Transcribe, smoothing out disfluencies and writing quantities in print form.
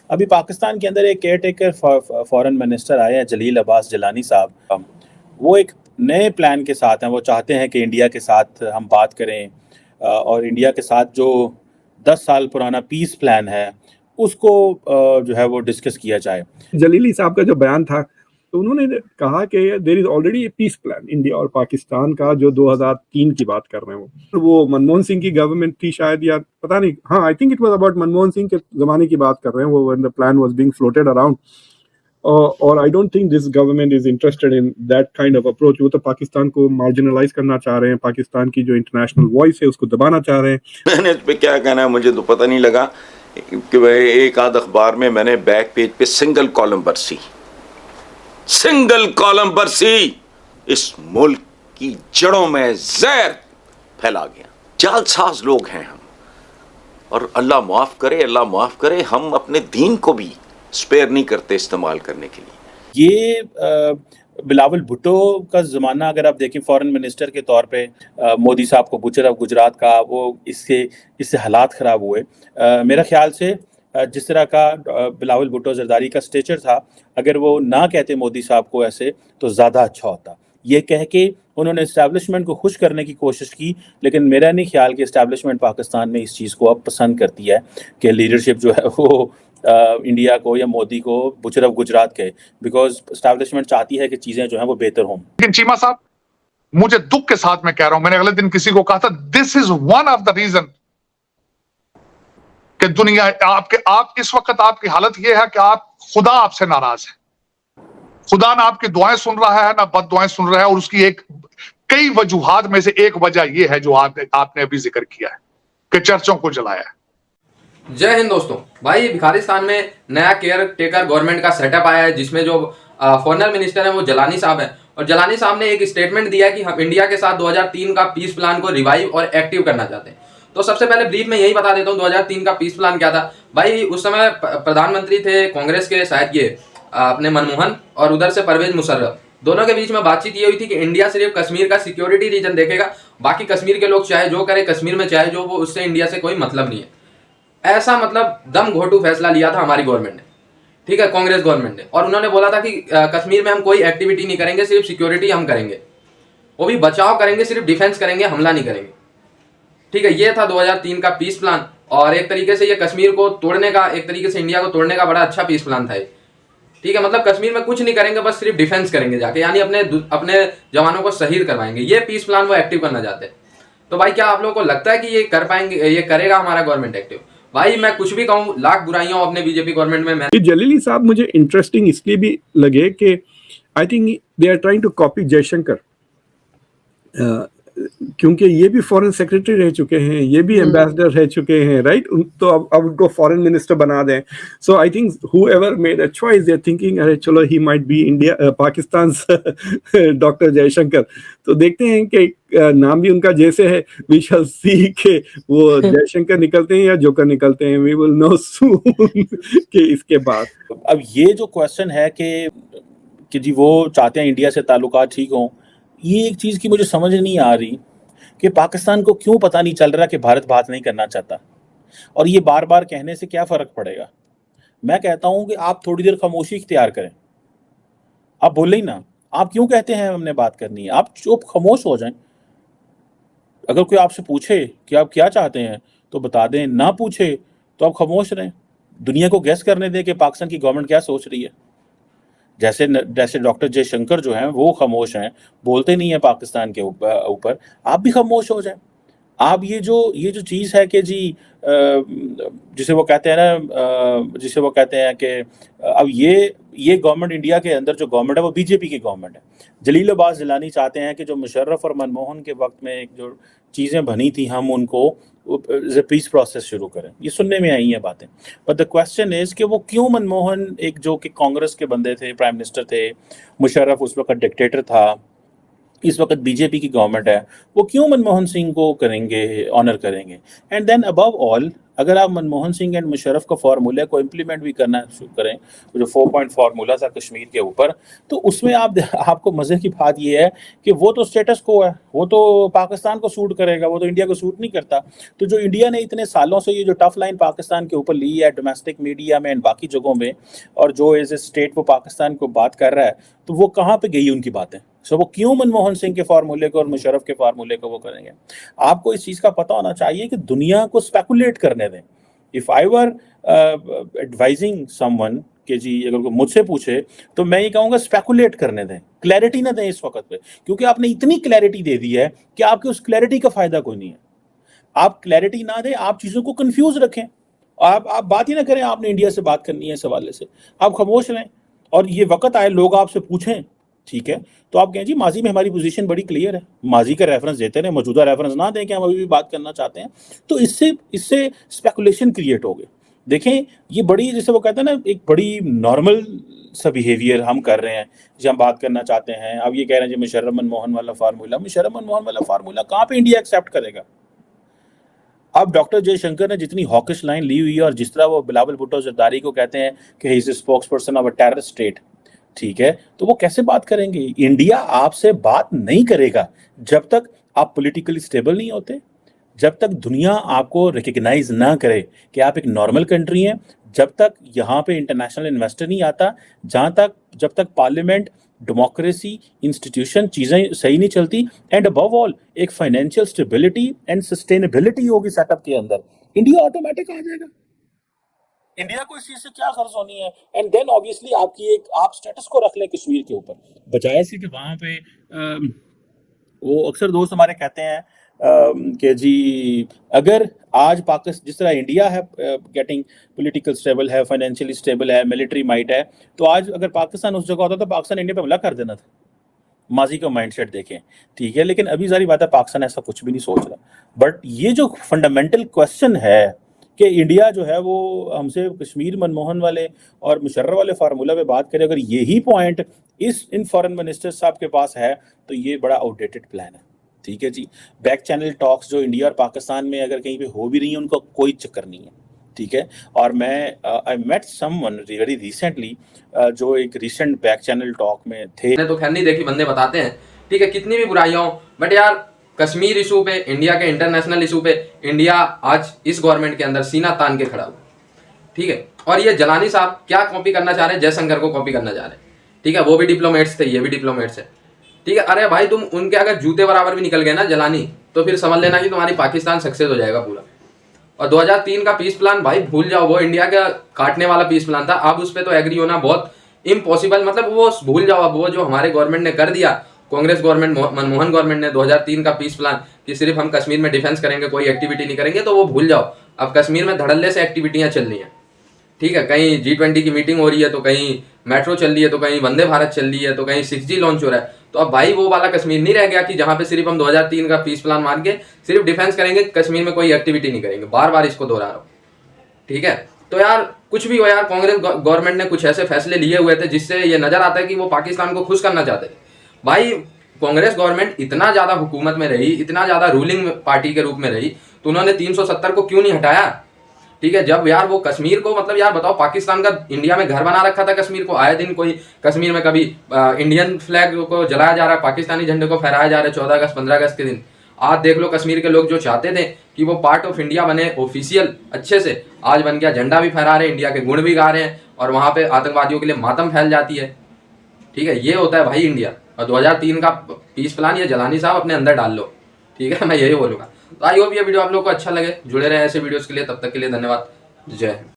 अभी पाकिस्तान के अंदर एक केयर टेकर फॉरेन मिनिस्टर आए हैं, जलील अब्बास जिलानी साहब। वो एक नए प्लान के साथ हैं। वो चाहते हैं कि इंडिया के साथ हम बात करें और इंडिया के साथ जो 10 साल पुराना पीस प्लान है उसको जो है वो डिस्कस किया जाए। जलीली साहब का जो बयान था, तो उन्होंने कहा कि there is already a peace plan India और पाकिस्तान का, जो 2003 की बात कर रहे हैं वो मनमोहन सिंह की गवर्नमेंट थी शायद, या पता नहीं। हाँ, I think it was about Manmohan Singh के जमाने की बात कर रहे हैं वो, when the plan was being floated around. और I don't think this government is interested in that kind of approach. वो तो पाकिस्तान को मार्जिनलाइज करना चाह रहे हैं, पाकिस्तान की जो इंटरनेशनल वॉइस है उसको दबाना चाह रहे हैं। मैंने इस पे क्या कहना है मुझे तो पता नहीं लगा कि भाई एक आध अखबार में मैंने बैक पेज पे सिंगल कॉलम बरसी इस मुल्क की जड़ों में जहर फैला गया। जालसाज लोग हैं हम, और अल्लाह माफ करे हम अपने दीन को भी स्पेयर नहीं करते इस्तेमाल करने के लिए। ये बिलावल भुट्टो का ज़माना अगर आप देखें फॉरेन मिनिस्टर के तौर पे, मोदी साहब को पूछे गुजरात का, वो इससे हालात ख़राब हुए। मेरा ख्याल से जिस तरह का बिलावल भुट्टो जरदारी का स्टेचर था, अगर वो ना कहते मोदी साहब को ऐसे तो ज़्यादा अच्छा होता। ये कह के उन्होंने इस्टेब्लिशमेंट को खुश करने की कोशिश की, लेकिन मेरा नहीं ख्याल कि इस्टेब्लिशमेंट पाकिस्तान में इस चीज़ को अब पसंद करती है कि लीडरशिप जो है वो इंडिया को या मोदी को बुचरफ गुजरात के, बिकॉज एस्टैब्लिशमेंट चाहती है कि चीजें जो हैं वो बेहतर हों। लेकिन चीमा साहब, मुझे दुख के साथ मैं कह रहा हूं, मैंने अगले दिन किसी को कहा था, this is one of the reason कि दुनिया आप इस वक्त आपकी हालत यह है कि आप खुदा आपसे नाराज है। खुदा ना आपकी दुआएं सुन रहा है ना बद दुआएं सुन रहा है, और उसकी कई वजूहात में से एक वजह यह है जो आपने अभी जिक्र किया है कि चर्चों को जलाया है। जय हिंद दोस्तों। भाई भिखारिस्तान में नया केयर टेकर गवर्नमेंट का सेटअप आया है, जिसमें जो फॉरेन मिनिस्टर है वो जलानी साहब है, और जलानी साहब ने एक स्टेटमेंट दिया कि हम इंडिया के साथ 2003 का पीस प्लान को रिवाइव और एक्टिव करना चाहते हैं। तो सबसे पहले ब्रीफ में यही बता देता हूँ 2003 का पीस प्लान क्या था। भाई उस समय प्रधानमंत्री थे कांग्रेस के, शायद ये अपने मनमोहन, और उधर से परवेज मुशर्रफ, दोनों के बीच में बातचीत ये हुई थी कि इंडिया सिर्फ कश्मीर का सिक्योरिटी रीजन देखेगा, बाकी कश्मीर के लोग चाहे जो करे कश्मीर में चाहे जो, वो उससे इंडिया से कोई मतलब नहीं है। ऐसा मतलब दम घोटू फैसला लिया था हमारी गवर्नमेंट ने, ठीक है, कांग्रेस गवर्नमेंट ने। और उन्होंने बोला था कि कश्मीर में हम कोई एक्टिविटी नहीं करेंगे, सिर्फ सिक्योरिटी हम करेंगे, वो भी बचाव करेंगे, सिर्फ डिफेंस करेंगे, हमला नहीं करेंगे, ठीक है। ये था 2003 का पीस प्लान, और एक तरीके से ये कश्मीर को तोड़ने का, एक तरीके से इंडिया को तोड़ने का बड़ा अच्छा पीस प्लान था, ठीक है। मतलब कश्मीर में कुछ नहीं करेंगे, बस सिर्फ डिफेंस करेंगे जाके, यानी अपने जवानों को शहीद करवाएंगे। ये पीस प्लान वो एक्टिव करना चाहते हैं। तो भाई क्या आप लोगों को लगता है कि ये कर पाएंगे, ये करेगा हमारा गवर्नमेंट एक्टिव? भाई मैं कुछ भी कहूँ, लाख बुराइयां अपने बीजेपी गवर्नमेंट में। मैं जलीली साहब मुझे इंटरेस्टिंग इसलिए भी लगे कि I think they are trying to copy Jaishankar, क्योंकि ये भी फॉरेन सेक्रेटरी रह चुके हैं, ये भी एम्बेसडर रह चुके हैं, राइट। तो अब उनको फॉरेन मिनिस्टर बना दें। So I think whoever made a choice, they are thinking अरे चलो he might be India Pakistan doctor Jaishankar. तो देखते हैं कि नाम भी उनका जैसे है, वी शैल सी के वो जयशंकर निकलते हैं या जोकर निकलते हैं, वी विल नो सून कि इसके बाद। अब ये जो क्वेश्चन है कि जी वो चाहते हैं इंडिया से ताल्लुकात ठीक हों, ये एक चीज़ की मुझे समझ नहीं आ रही कि पाकिस्तान को क्यों पता नहीं चल रहा कि भारत बात नहीं करना चाहता, और ये बार बार कहने से क्या फ़र्क पड़ेगा। मैं कहता हूँ कि आप थोड़ी देर खामोशी इख्तियार करें, आप बोले ही ना, आप क्यों कहते हैं हमने बात करनी है, आप चुप खामोश हो जाएं। अगर कोई आपसे पूछे कि आप क्या चाहते हैं तो बता दें, ना पूछे तो आप खामोश रहें, दुनिया को गैस करने दें कि पाकिस्तान की गवर्नमेंट क्या सोच रही है। जैसे डॉक्टर जयशंकर जो हैं वो खामोश हैं, बोलते नहीं है पाकिस्तान के ऊपर, आप भी खामोश हो जाएं। आप ये जो चीज़ है कि जी जिसे वो कहते हैं कि अब ये गवर्नमेंट, इंडिया के अंदर जो गवर्नमेंट है वो बीजेपी की गवर्नमेंट है। जलील अब्बास जिलानी चाहते हैं कि जो मुशर्रफ और मनमोहन के वक्त में जो चीज़ें बनी थी हम उनको पीस प्रोसेस शुरू करें। ये सुनने में आई हैं बातें, बट द क्वेश्चन इज़ कि वो क्यों मनमोहन, एक जो कि कांग्रेस के बंदे थे, प्राइम मिनिस्टर थे, मुशर्रफ उस वक्त डिक्टेटर था, इस वक्त बीजेपी की गवर्नमेंट है, वो क्यों मनमोहन सिंह को करेंगे, ऑनर करेंगे? एंड देन अबव ऑल, अगर आप मनमोहन सिंह एंड मुशर्रफ का फार्मूला को इम्प्लीमेंट भी करना शुरू करें, जो 4 पॉइंट फार्मूला था कश्मीर के ऊपर, तो उसमें आपको मज़े की बात ये है कि वो तो स्टेटस को है, वो तो पाकिस्तान को सूट करेगा, वो तो इंडिया को सूट नहीं करता। तो जो इंडिया ने इतने सालों से ये जो टफ लाइन पाकिस्तान के ऊपर ली है डोमेस्टिक मीडिया में एंड बाकी जगहों में, और जो एज ए स्टेट वो पाकिस्तान को बात कर रहा है, तो वो कहाँ पे गई उनकी बातें? सो वो क्यों मनमोहन सिंह के फार्मूले को और मुशर्रफ के फार्मूले को वो करेंगे? आपको इस चीज़ का पता होना चाहिए कि दुनिया को स्पेकुलेट करने दें। If I were advising someone कि जी अगर कोई मुझसे पूछे तो मैं ये कहूँगा स्पेकुलेट करने दें, क्लैरिटी ना दें इस वक्त पे, क्योंकि आपने इतनी क्लैरिटी दे दी है कि आपकी उस क्लैरिटी का फ़ायदा कोई नहीं है। आप क्लैरिटी ना दें, आप चीज़ों को कंफ्यूज रखें, आप बात ही ना करें आपने इंडिया से बात करनी है इस हवाले से, आप खामोश रहें और ये वक्त आए लोग आपसे पूछें, ठीक है, तो आप कहें जी माजी में हमारी पोजीशन बड़ी क्लियर है, माजी का रेफरेंस देते रहे, मौजूदा रेफरेंस ना दें कि हम अभी भी बात करना चाहते हैं, तो इससे स्पेकुलेशन क्रिएट हो गए। देखें ये बड़ी, जैसे वो कहते हैं ना, एक बड़ी नॉर्मल सा बिहेवियर हम कर रहे हैं जब हम बात करना चाहते हैं। अब ये कह रहे हैं जी मुशर्रफ मनमोहन वाला फार्मूला कहाँ पे इंडिया एक्सेप्ट करेगा? अब डॉक्टर जयशंकर ने जितनी हॉकिश लाइन ली हुई है और जिस तरह वो बिलावल भुट्टो जरदारी को कहते हैं कि he is spokes person of a terrorist state, ठीक है, तो वो कैसे बात करेंगे? इंडिया आपसे बात नहीं करेगा जब तक आप पॉलिटिकली स्टेबल नहीं होते, जब तक दुनिया आपको रिकग्नाइज ना करे कि आप एक नॉर्मल कंट्री हैं, जब तक यहाँ पे इंटरनेशनल इन्वेस्टर नहीं आता, जब तक पार्लियामेंट, डेमोक्रेसी, इंस्टीट्यूशन चीज़ें सही नहीं चलती, एंड अबव ऑल एक फाइनेंशियल स्टेबिलिटी एंड सस्टेनेबिलिटी होगी सेटअप के अंदर, इंडिया ऑटोमेटिक आ जाएगा। इंडिया को इस चीज से क्या गर्ज होनी है? एंड देन ऑब्वियसली आप स्टेटस को रख लें कश्मीर के ऊपर, बजाय से कि वहां पे वो अक्सर दोस्त हमारे कहते हैं कि जी अगर आज पाकिस्तान जिस तरह इंडिया है गेटिंग पॉलिटिकल स्टेबल है, फाइनेंशियली स्टेबल है, मिलिट्री माइट है, तो आज अगर पाकिस्तान उस जगह होता तो पाकिस्तान इंडिया पे हमला कर देना था। माजी का माइंडसेट देखें, ठीक है, लेकिन अभी सारी बात है पाकिस्तान ऐसा कुछ भी नहीं सोच रहा। बट ये जो फंडामेंटल क्वेश्चन है कि इंडिया जो है वो हमसे कश्मीर मनमोहन वाले और मुशर्रफ वाले फार्मूला पे बात करें, अगर यही पॉइंट इन फॉरेन मिनिस्टर साहब के पास है तो ये बड़ा आउटडेटेड प्लान है, ठीक है जी। बैक चैनल टॉक्स जो इंडिया और पाकिस्तान में अगर कहीं पे हो भी रही है उनका कोई चक्कर नहीं है, ठीक है। और मैं I met someone very recently जो एक रिसेंट बैक चैनल टॉक में थे, तो खैर नहीं देखी, बंदे बताते हैं, ठीक है, कितनी भी बुराइयां हो, बट यार कश्मीर इशू पे, इंडिया के इंटरनेशनल इशू पे इंडिया आज इस गवर्नमेंट के अंदर सीना तान के खड़ा हुआ, ठीक है। और ये जलानी साहब क्या कॉपी करना चाह रहे हैं? जयशंकर को कॉपी करना चाह रहे हैं, ठीक है, वो भी डिप्लोमेट्स थे, ये भी डिप्लोमेट्स है, ठीक है। अरे भाई तुम उनके अगर जूते बराबर भी निकल गए ना जलानी, तो फिर समझ लेना कि तुम्हारी पाकिस्तान सक्सेस हो जाएगा पूरा। और 2003 का पीस प्लान भाई भूल जाओ, वो इंडिया का काटने वाला पीस प्लान था, अब उस पर तो एग्री होना बहुत इम्पॉसिबल, मतलब वो भूल जाओ। अब वो जो हमारे गवर्नमेंट ने कर दिया, कांग्रेस गवर्नमेंट, मनमोहन गवर्नमेंट ने 2003 का पीस प्लान कि सिर्फ हम कश्मीर में डिफेंस करेंगे, कोई एक्टिविटी नहीं करेंगे, तो वो भूल जाओ। अब कश्मीर में धड़ल्ले से एक्टिविटियां चल रही हैं, ठीक है, कहीं G20 की मीटिंग हो रही है, तो कहीं मेट्रो चल रही है, तो कहीं वंदे भारत चल रही है, तो कहीं 6G लॉन्च हो रहा है। तो अब भाई वो वाला कश्मीर नहीं रह गया कि जहां पे सिर्फ हम 2003 का पीस प्लान मान के सिर्फ डिफेंस करेंगे, कश्मीर में कोई एक्टिविटी नहीं करेंगे। बार बार इसको दोहरा रहा हूं, ठीक है। तो यार कुछ भी हो यार, कांग्रेस गवर्नमेंट ने कुछ ऐसे फैसले लिए हुए थे जिससे ये नजर आता है कि वो पाकिस्तान को खुश करना चाहते थे। भाई कांग्रेस गवर्नमेंट इतना ज्यादा हुकूमत में रही, इतना ज्यादा रूलिंग पार्टी के रूप में रही, तो उन्होंने 370 को क्यों नहीं हटाया, ठीक है। जब यार वो कश्मीर को, मतलब यार बताओ, पाकिस्तान का इंडिया में घर बना रखा था कश्मीर को, आए दिन कोई कश्मीर में कभी इंडियन फ्लैग को जलाया जा रहा है, पाकिस्तानी झंडे को फहराया जा रहा है 14 अगस्त 15 अगस्त के दिन। आज देख लो कश्मीर के लोग जो चाहते थे कि वो पार्ट ऑफ इंडिया बने ऑफिशियल अच्छे से, आज बन गया, झंडा भी फहरा रहे हैं, इंडिया के गुण भी गा रहे हैं, और वहां पे आतंकवादियों के लिए मातम फैल जाती है, ठीक है। ये होता है भाई इंडिया। और 2003 का पीस प्लान ये जलानी साहब अपने अंदर डाल लो, ठीक है, मैं यही बोलूंगा। तो आई होप ये वीडियो आप लोग को अच्छा लगे, जुड़े रहे ऐसे वीडियोस के लिए, तब तक के लिए धन्यवाद, जय हिंद।